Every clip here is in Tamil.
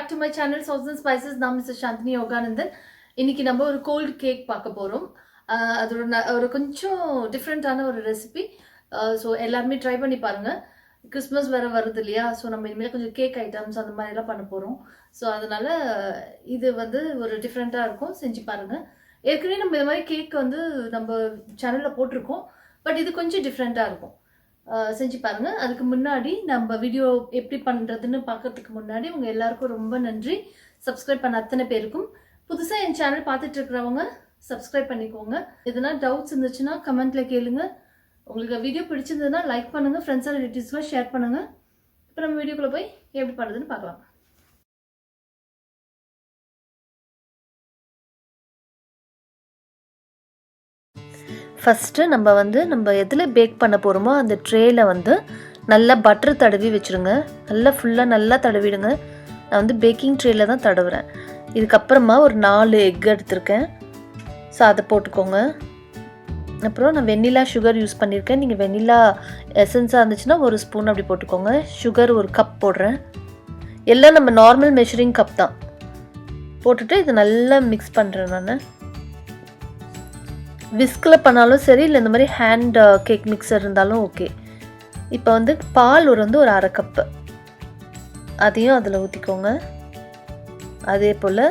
back to my channel Sauces and Spices. நான் மிஸ்டர் Shanthini Yoganandhan. இன்னைக்கு நம்ம ஒரு கோல்ட் கேக் பார்க்க போறோம். அது ஒரு கொஞ்சம் டிஃபரெண்டான ஒரு ரெசிபி. ஸோ எல்லாருமே ட்ரை பண்ணி பாருங்க. கிறிஸ்மஸ் வேற வருது இல்லையா? ஸோ நம்ம இனிமேல் கொஞ்சம் கேக் ஐட்டம்ஸ் அந்த மாதிரி எல்லாம் பண்ண போறோம். ஸோ அதனால இது வந்து ஒரு டிஃப்ரெண்டா இருக்கும், செஞ்சு பாருங்க. ஏற்கனவே நம்ம இந்த மாதிரி கேக் வந்து நம்ம சேனல்ல போட்டிருக்கோம், பட் இது கொஞ்சம் டிஃப்ரெண்டா இருக்கும். செஞ்சு பாருங்க. அதுக்கு முன்னாடி நம்ம வீடியோ எப்படி பண்றதுன்னு பார்க்கறதுக்கு முன்னாடி உங்க எல்லாருக்கும் ரொம்ப நன்றி. சப்ஸ்கிரைப் பண்ண அத்தனை பேருக்கும். புதுசா என் சேனல் பார்த்துட்டு இருக்கிறவங்க சப்ஸ்கிரைப் பண்ணிக்கோங்க. எதனா டவுட்ஸ் இருந்துச்சுன்னா கமெண்ட்ல கேளுங்க. உங்களுக்கு வீடியோ பிடிச்சிருந்ததுன்னா லைக் பண்ணுங்க, ஃப்ரெண்ட்ஸ் அண்ட் ரிலேட்டிவ்ஸ்க்கு ஷேர் பண்ணுங்க. இப்போ நம்ம வீடியோக்குள்ள போய் எப்படி பண்றதுன்னு பார்க்கலாம். ஃபஸ்ட்டு நம்ம எதில் பேக் பண்ண போகிறோமோ அந்த ட்ரேயில் வந்து நல்லா பட்டர் தடவி வச்சுருங்க. நல்லா ஃபுல்லாக நல்லா தடவிடுங்க. நான் வந்து பேக்கிங் ட்ரேயில் தான் தடவுறேன். இதுக்கப்புறமா ஒரு 4 எக் எடுத்திருக்கேன். ஸோ அதை போட்டுக்கோங்க. அப்புறம் நான் வெண்ணிலா சுகர் யூஸ் பண்ணியிருக்கேன். நீங்கள் வெண்ணிலா எசன்ஸாக இருந்துச்சுன்னா 1 ஸ்பூன் அப்படி போட்டுக்கோங்க. சுகர் 1 கப் போடுறேன். எல்லாம் நம்ம நார்மல் மெஷரிங் கப் தான் போட்டுட்டு இது நல்லா மிக்ஸ் பண்ணுறேன். நான் விஸ்கில் பண்ணாலும் சரி, இல்லை இந்த மாதிரி ஹேண்ட் கேக் மிக்சர் இருந்தாலும் ஓகே. இப்போ வந்து பால் ஒரு 1/2 கப்பு அதையும் அதில் ஊற்றிக்கோங்க. அதே போல்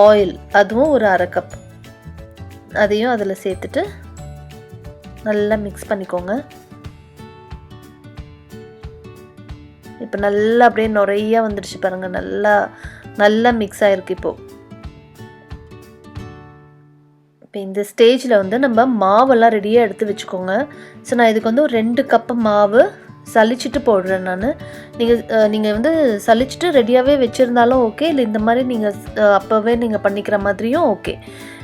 ஆயில் அதுவும் ஒரு 1/2 கப் அதையும் அதில் சேர்த்துட்டு நல்லா மிக்ஸ் பண்ணிக்கோங்க. இப்போ நல்லா அப்படியே நிறையா வந்துடுச்சு பாருங்கள். நல்லா மிக்ஸ் ஆகிருக்கு. இப்போது இந்த ஸ்டேஜில் வந்து நம்ம மாவெல்லாம் ரெடியாக எடுத்து வச்சுக்கோங்க. ஸோ நான் இதுக்கு வந்து ஒரு 2 கப்பு மாவு சலிச்சிட்டு போடுறேன். நீங்கள் வந்து சலிச்சிட்டு ரெடியாகவே வச்சுருந்தாலும் ஓகே, இல்லை இந்த மாதிரி நீங்கள் அப்போவே நீங்கள் பண்ணிக்கிற மாதிரியும் ஓகே.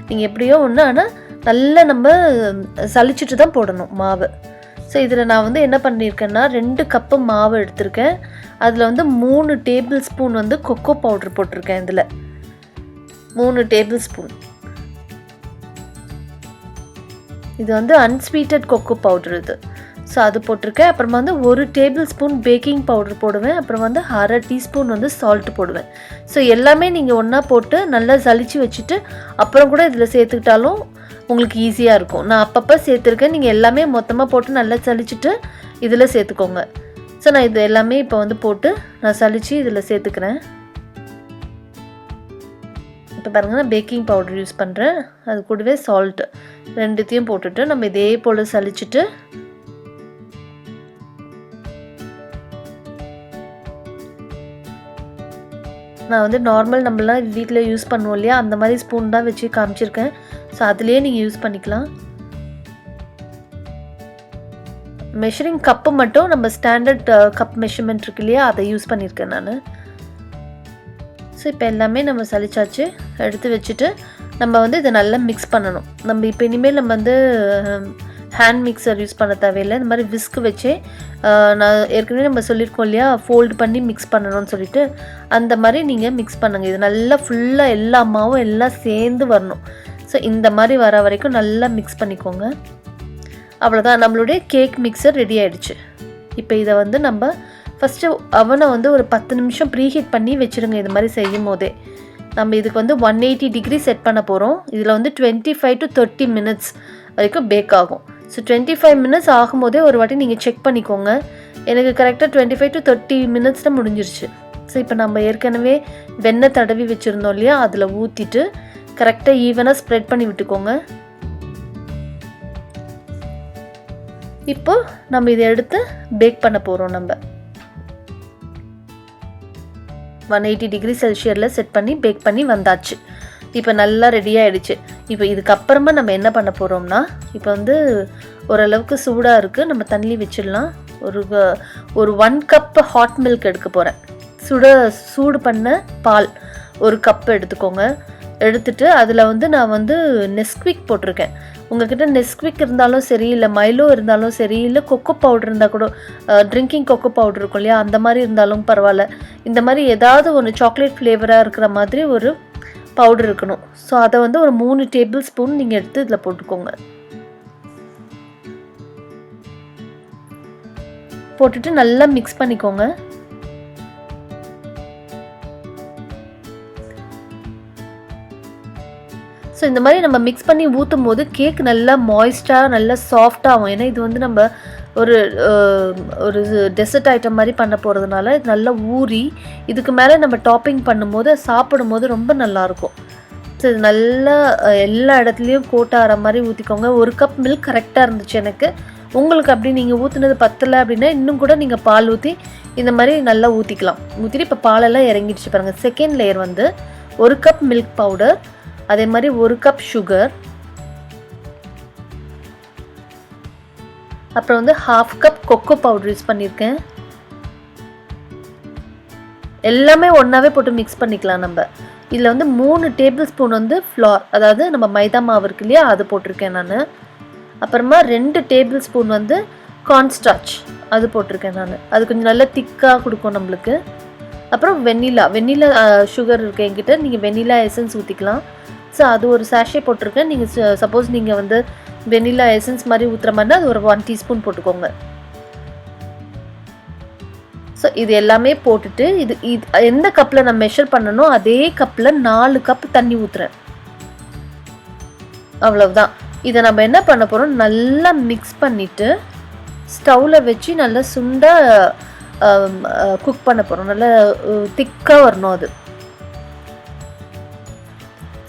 நீங்கள் எப்படியோ ஒன்று, ஆனால் நல்லா நம்ம சலிச்சிட்டு தான் போடணும் மாவு. ஸோ இதில் நான் வந்து என்ன பண்ணியிருக்கேன்னா 2 கப்பு மாவு எடுத்திருக்கேன். அதில் வந்து 3 டேபிள் ஸ்பூன் வந்து கொக்கோ பவுட்ரு போட்டிருக்கேன். இதில் 3 டேபிள் ஸ்பூன். இது வந்து அன்ஸ்வீட்டட் கொக்கோ பவுடர் இது. ஸோ அது போட்டிருக்கேன். அப்புறமா வந்து 1 டேபிள் ஸ்பூன் பேக்கிங் பவுடர் போடுவேன். அப்புறம் வந்து 1/2 டீஸ்பூன் வந்து சால்ட் போடுவேன். ஸோ எல்லாமே நீங்கள் ஒன்றா போட்டு நல்லா சலிச்சு வச்சுட்டு அப்புறம் கூட இதில் சேர்த்துக்கிட்டாலும் உங்களுக்கு ஈஸியாக இருக்கும். நான் அப்பப்போ சேர்த்துருக்கேன். நீங்கள் எல்லாமே மொத்தமாக போட்டு நல்லா சலிச்சுட்டு இதில் சேர்த்துக்கோங்க. ஸோ நான் இது எல்லாமே இப்போ வந்து போட்டு நான் சலித்து இதில் சேர்த்துக்கிறேன். இப்போ பாருங்கள், நான் பேக்கிங் பவுடர் யூஸ் பண்ணுறேன். அது கூடவே சால்ட்டு ரெண்டுத்தையும் போட்டுட்டு நம்ம இதே போல் சலிச்சுட்டு நான் வந்து நார்மல் நம்மளாம் வீட்டில் யூஸ் பண்ணுவோம் இல்லையா, அந்த மாதிரி ஸ்பூன் தான் வச்சு காமிச்சிருக்கேன். ஸோ அதுலேயே நீங்கள் யூஸ் பண்ணிக்கலாம். மெஷரிங் கப்பு மட்டும் நம்ம ஸ்டாண்டர்ட் கப் மெஷர்மெண்ட் இருக்கு இல்லையா, அதை யூஸ் பண்ணியிருக்கேன் நான். ஸோ இப்போ எல்லாமே நம்ம சலிச்சாச்சு, எடுத்து வச்சுட்டு நம்ம வந்து இதை நல்லா மிக்ஸ் பண்ணணும். நம்ம இப்போ இனிமேல் நம்ம வந்து ஹேண்ட் மிக்சர் யூஸ் பண்ண தேவையில்லை. இந்த மாதிரி விஸ்க் வச்சே நான் ஏற்கனவே நம்ம சொல்லியிருக்கோம் இல்லையா, ஃபோல்டு பண்ணி மிக்ஸ் பண்ணணும்னு சொல்லிட்டு, அந்த மாதிரி நீங்கள் மிக்ஸ் பண்ணுங்கள். இது நல்லா ஃபுல்லாக எல்லா மாவும் எல்லாம் சேர்ந்து வரணும். ஸோ இந்த மாதிரி வர வரைக்கும் நல்லா மிக்ஸ் பண்ணிக்கோங்க. அவ்வளோதான், நம்மளுடைய கேக் மிக்சர் ரெடி ஆகிடுச்சு. இப்போ இதை வந்து நம்ம ஃபஸ்ட்டு அவனை வந்து ஒரு 10 நிமிஷம் ப்ரீஹீட் பண்ணி வச்சுருங்க. இது மாதிரி செய்யும் போதே நம்ம இதுக்கு வந்து 180 டிகிரி செட் பண்ண போகிறோம். இதில் வந்து 25 to 30 மினிட்ஸ் வரைக்கும் பேக் ஆகும். ஸோ 25 மினிட்ஸ் ஆகும்போதே ஒரு வாட்டி நீங்கள் செக் பண்ணிக்கோங்க. எனக்கு கரெக்டாக 25 to 30 மினிட்ஸில் முடிஞ்சிருச்சு. ஸோ இப்போ நம்ம ஏற்கனவே வெண்ணெய் தடவி வச்சுருந்தோம் இல்லையா, அதில் ஊற்றிட்டு கரெக்டாக ஈவனாக ஸ்ப்ரெட் பண்ணி விட்டுக்கோங்க. இப்போ நம்ம இதை எடுத்து பேக் பண்ண போகிறோம். நம்ம 180 டிகிரி செல்சியஸில் செட் பண்ணி பேக் பண்ணி வந்தாச்சு. இப்போ நல்லா ரெடியாகிடுச்சு. இப்போ இதுக்கப்புறமா நம்ம என்ன பண்ண போகிறோம்னா, இப்போ வந்து ஓரளவுக்கு சூடாக இருக்குது, நம்ம தண்ணி வச்சிடலாம். ஒரு 1 கப் ஹாட் மில்க் எடுக்க போகிறேன். சூடு பண்ண பால் 1 கப் எடுத்துக்கோங்க. எடுத்துட்டு அதில் வந்து நான் வந்து நெஸ்குவிக் போட்டிருக்கேன். உங்கள்கிட்ட நெஸ்குவிக் இருந்தாலும் சரி, இல்லை மைலோ இருந்தாலும் சரி, இல்லை கொக்கோ பவுடர் இருந்தால் கூட, ட்ரிங்கிங் கொக்கோ பவுடர் இருக்கும் இல்லையா, அந்த மாதிரி இருந்தாலும் பரவாயில்ல. இந்த மாதிரி ஏதாவது ஒன்று சாக்லேட் ஃப்ளேவராக இருக்கிற மாதிரி ஒரு பவுடர் இருக்கணும். ஸோ அதை வந்து ஒரு 3 டேபிள் ஸ்பூன் நீங்கள் எடுத்து இதில் போட்டுக்கோங்க. போட்டுட்டு நல்லா மிக்ஸ் பண்ணிக்கோங்க. ஸோ இந்த மாதிரி நம்ம மிக்ஸ் பண்ணி ஊற்றும் போது கேக் நல்லா மாய்ஸ்டாக நல்லா சாஃப்டாகும். ஏன்னா இது வந்து நம்ம ஒரு டெசர்ட் ஐட்டம் மாதிரி பண்ண போகிறதுனால இது நல்லா ஊறி இதுக்கு மேலே நம்ம டாப்பிங் பண்ணும்போது சாப்பிடும்போது ரொம்ப நல்லாயிருக்கும். ஸோ இது நல்லா எல்லா இடத்துலையும் கோட் ஆகிற மாதிரி ஊற்றிக்கோங்க. 1 கப் மில்க் கரெக்டாக இருந்துச்சு எனக்கு. உங்களுக்கு அப்படி நீங்கள் ஊற்றுனது பத்தலை அப்படின்னா இன்னும் கூட நீங்கள் பால் ஊற்றி இந்த மாதிரி நல்லா ஊற்றிக்கலாம். ஊற்றிட்டு இப்போ பாலெல்லாம் இறங்கிடுச்சு பாருங்கள். செகண்ட் லேயர் வந்து 1 கப் மில்க் பவுடர், அதே மாதிரி 1 கப் சுகர், அப்புறம் வந்து 1/2 கப் கொக்கோ பவுடர் யூஸ் பண்ணியிருக்கேன். எல்லாமே ஒன்றாவே போட்டு மிக்ஸ் பண்ணிக்கலாம். நம்ம இதில் வந்து 3 டேபிள் ஸ்பூன் வந்து ஃப்ளார், அதாவது நம்ம மைதா மாவு இருக்கு இல்லையா, அது போட்டிருக்கேன் நான். அப்புறமா 2 டேபிள் ஸ்பூன் வந்து கார்ன்ஸ்டார்ச் அது போட்டிருக்கேன் நான். அது கொஞ்சம் நல்லா திக்காக கொடுக்கும் நம்மளுக்கு. அப்புறம் வெண்ணிலா சுகர் இருக்குது என்கிட்ட, நீங்கள் வெண்ணிலா எசன்ஸ் ஊற்றிக்கலாம். ஸோ அது ஒரு சாஷே போட்டிருக்கேன். நீங்கள் சப்போஸ் நீங்கள் வந்து வெண்ணிலா எசன்ஸ் மாதிரி ஊற்றுற மாதிரினா அது ஒரு 1 டீஸ்பூன் போட்டுக்கோங்க. ஸோ இது எல்லாமே போட்டுட்டு இது எந்த கப்பில் நான் மெஷர் பண்ணனோ அதே கப்பில் 4 கப் தண்ணி ஊற்றுறேன். அவ்வளவுதான். இதை நம்ம என்ன பண்ண போகிறோம், நல்லா மிக்ஸ் பண்ணிவிட்டு ஸ்டவ்வில் வச்சு நல்லா சுண்டாக குக் பண்ண போகிறோம். நல்லா திக்காக வரணும் அது.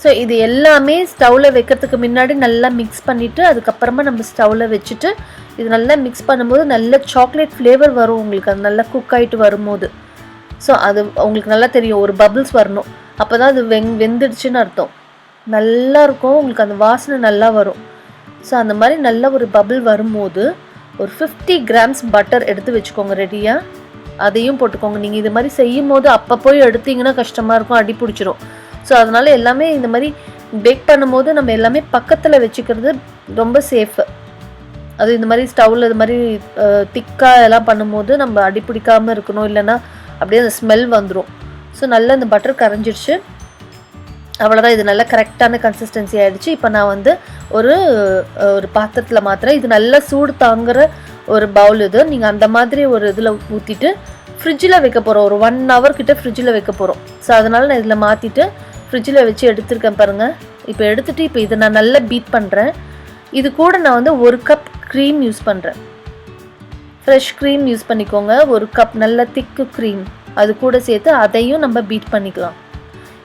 ஸோ இது எல்லாமே ஸ்டவ்வில் வைக்கிறதுக்கு முன்னாடி நல்லா மிக்ஸ் பண்ணிவிட்டு அதுக்கப்புறமா நம்ம ஸ்டவ்வில் வச்சுட்டு இது நல்லா மிக்ஸ் பண்ணும்போது நல்ல சாக்லேட் ஃப்ளேவர் வரும் உங்களுக்கு. அது நல்லா குக் ஆகிட்டு வரும்போது ஸோ அது உங்களுக்கு நல்லா தெரியும். ஒரு பபிள்ஸ் வரணும், அப்போ தான் அது வெந்துடுச்சுன்னு அர்த்தம். நல்லா இருக்கும் உங்களுக்கு, அந்த வாசனை நல்லா வரும். ஸோ அந்த மாதிரி நல்ல ஒரு பபிள் வரும்போது ஒரு 50 கிராம்ஸ் பட்டர் எடுத்து வச்சுக்கோங்க ரெடியாக. அதையும் போட்டுக்கோங்க. நீங்கள் இது மாதிரி செய்யும் போது அப்போ போய் எடுத்திங்கன்னா கஷ்டமாக இருக்கும், அடி பிடிச்சிரும். ஸோ அதனால் எல்லாமே இந்த மாதிரி பேக் பண்ணும்போது நம்ம எல்லாமே பக்கத்தில் வச்சுக்கிறது ரொம்ப சேஃபு. அது இந்த மாதிரி ஸ்டவ்வில் இது மாதிரி திக்காக எல்லாம் பண்ணும்போது நம்ம அடி பிடிக்காமல் இருக்கணும், இல்லைன்னா அப்படியே அந்த ஸ்மெல் வந்துடும். ஸோ நல்லா இந்த பட்டர் கரைஞ்சிடுச்சு. அவ்வளோதான். இது நல்லா கரெக்டான கன்சிஸ்டன்சி ஆகிடுச்சு. இப்போ நான் வந்து ஒரு பாத்திரத்தில் மாத்திரம் இது நல்லா சூடு தாங்குகிற ஒரு பவுல் இது. நீங்கள் அந்த மாதிரி ஒரு இதில் ஊற்றிட்டு ஃப்ரிட்ஜில் வைக்க போகிறோம். ஒரு 1 hour கிட்ட ஃப்ரிட்ஜில் வைக்க போகிறோம். ஸோ அதனால் நான் இதில் மாற்றிட்டு ஃப்ரிட்ஜில் வச்சு எடுத்துருக்கேன் பாருங்கள். இப்போ எடுத்துகிட்டு இப்போ இதை நான் நல்லா பீட் பண்ணுறேன். இது கூட நான் வந்து 1 கப் க்ரீம் யூஸ் பண்ணுறேன். ஃப்ரெஷ் க்ரீம் யூஸ் பண்ணிக்கோங்க. 1 கப் நல்ல திக்கு க்ரீம் அது கூட சேர்த்து அதையும் நம்ம பீட் பண்ணிக்கலாம்.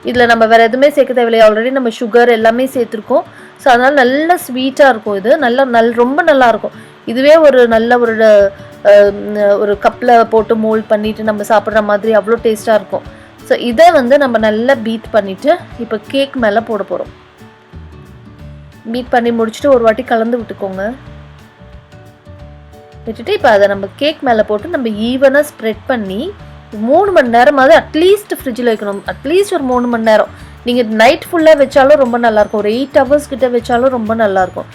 இதில் நம்ம வேறு எதுவுமே சேர்க்க தேவையில்லை, ஆல்ரெடி நம்ம சுகர் எல்லாமே சேர்த்துருக்கோம். ஸோ அதனால் நல்லா ஸ்வீட்டாக இருக்கும். இது ரொம்ப நல்லாயிருக்கும். இதுவே ஒரு நல்ல ஒரு கப்பில் போட்டு மோல்ட் பண்ணிவிட்டு நம்ம சாப்பிட்ற மாதிரி அவ்வளோ டேஸ்ட்டாக இருக்கும். ஸோ இதை வந்து நம்ம நல்லா பீட் பண்ணிவிட்டு இப்போ கேக் மேலே போட போகிறோம். பீட் பண்ணி முடிச்சுட்டு ஒரு வாட்டி கலந்து விட்டுக்கோங்க. விட்டுட்டு இப்போ அதை நம்ம கேக் மேலே போட்டு நம்ம ஈவனாக ஸ்ப்ரெட் பண்ணி 3 மணி நேரமாவது அட்லீஸ்ட் ஃப்ரிட்ஜில் வைக்கணும். அட்லீஸ்ட் ஒரு 3 மணி நேரம். நீங்கள் நைட் ஃபுல்லாக வச்சாலும் ரொம்ப நல்லாயிருக்கும். ஒரு 8 hours கிட்ட வச்சாலும் ரொம்ப நல்லாயிருக்கும்.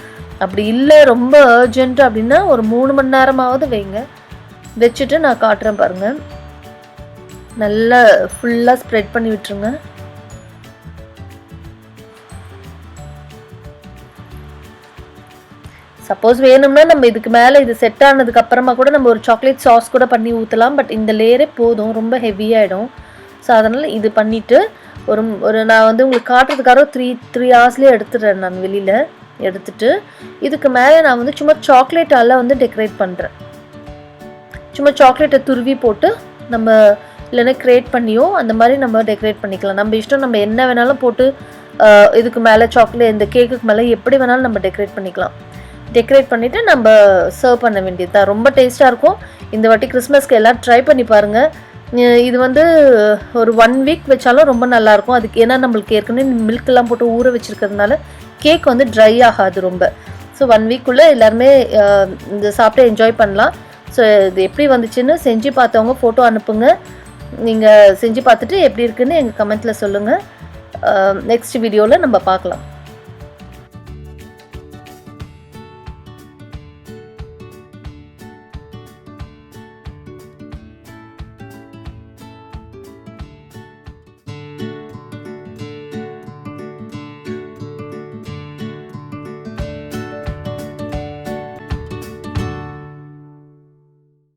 அப்படி இல்லை ரொம்ப அர்ஜென்ட் அப்படின்னா ஒரு 3 மணி நேரமாவது வைங்க. வச்சுட்டு நான் காட்டுறேன் பாருங்கள். நல்லா ஃபுல்லாக ஸ்ப்ரெட் பண்ணி விட்டுருங்க. சப்போஸ் வேணும்னா நம்ம இதுக்கு மேலே இது செட் ஆனதுக்கு அப்புறமா கூட நம்ம ஒரு சாக்லேட் சாஸ் கூட பண்ணி ஊற்றலாம். பட் இந்த லேயரே போதும், ரொம்ப ஹெவியாகிடும். ஸோ அதனால் இது பண்ணிவிட்டு ஒரு நான் வந்து உங்களுக்கு காட்டுறதுக்காக 3 ஹவர்ஸ்லேயே எடுத்துடுறேன். நான் வெளியில் எடுத்துட்டு இதுக்கு மேலே நான் வந்து சும்மா சாக்லேட்டால் வந்து டெக்கரேட் பண்ணுறேன். சும்மா சாக்லேட்டை துருவி போட்டு நம்ம இல்லைன்னா க்ரியேட் பண்ணியோ அந்த மாதிரி நம்ம டெக்கரேட் பண்ணிக்கலாம். நம்ம இஷ்டம், நம்ம என்ன வேணாலும் போட்டு இதுக்கு மேலே சாக்லேட் இந்த கேக்குக்கு மேலே எப்படி வேணாலும் நம்ம டெக்கரேட் பண்ணிக்கலாம். டெக்கரேட் பண்ணிவிட்டு நம்ம சர்வ் பண்ண வேண்டியது தான். ரொம்ப டேஸ்ட்டாக இருக்கும். இந்த வாட்டி கிறிஸ்மஸ்க்கு எல்லாம் ட்ரை பண்ணி பாருங்கள். இது வந்து ஒரு 1 வீக் வச்சாலும் ரொம்ப நல்லாயிருக்கும். அதுக்கு ஏன்னா நம்மளுக்கு ஏற்கனவே மில்கெல்லாம் போட்டு ஊற வச்சுருக்கிறதுனால கேக் வந்து ட்ரை ஆகாது ரொம்ப. ஸோ 1 வீக்குள்ளே எல்லாருமே இந்த சாப்பிட்டு என்ஜாய் பண்ணலாம். ஸோ இது எப்படி வந்துச்சுன்னு செஞ்சு பார்த்தவங்க ஃபோட்டோ அனுப்புங்க. நீங்கள் செஞ்சு பார்த்துட்டு எப்படி இருக்குன்னு எங்கள் கமெண்ட்டில் சொல்லுங்கள். நெக்ஸ்ட் வீடியோவில் நம்ம பார்க்கலாம்.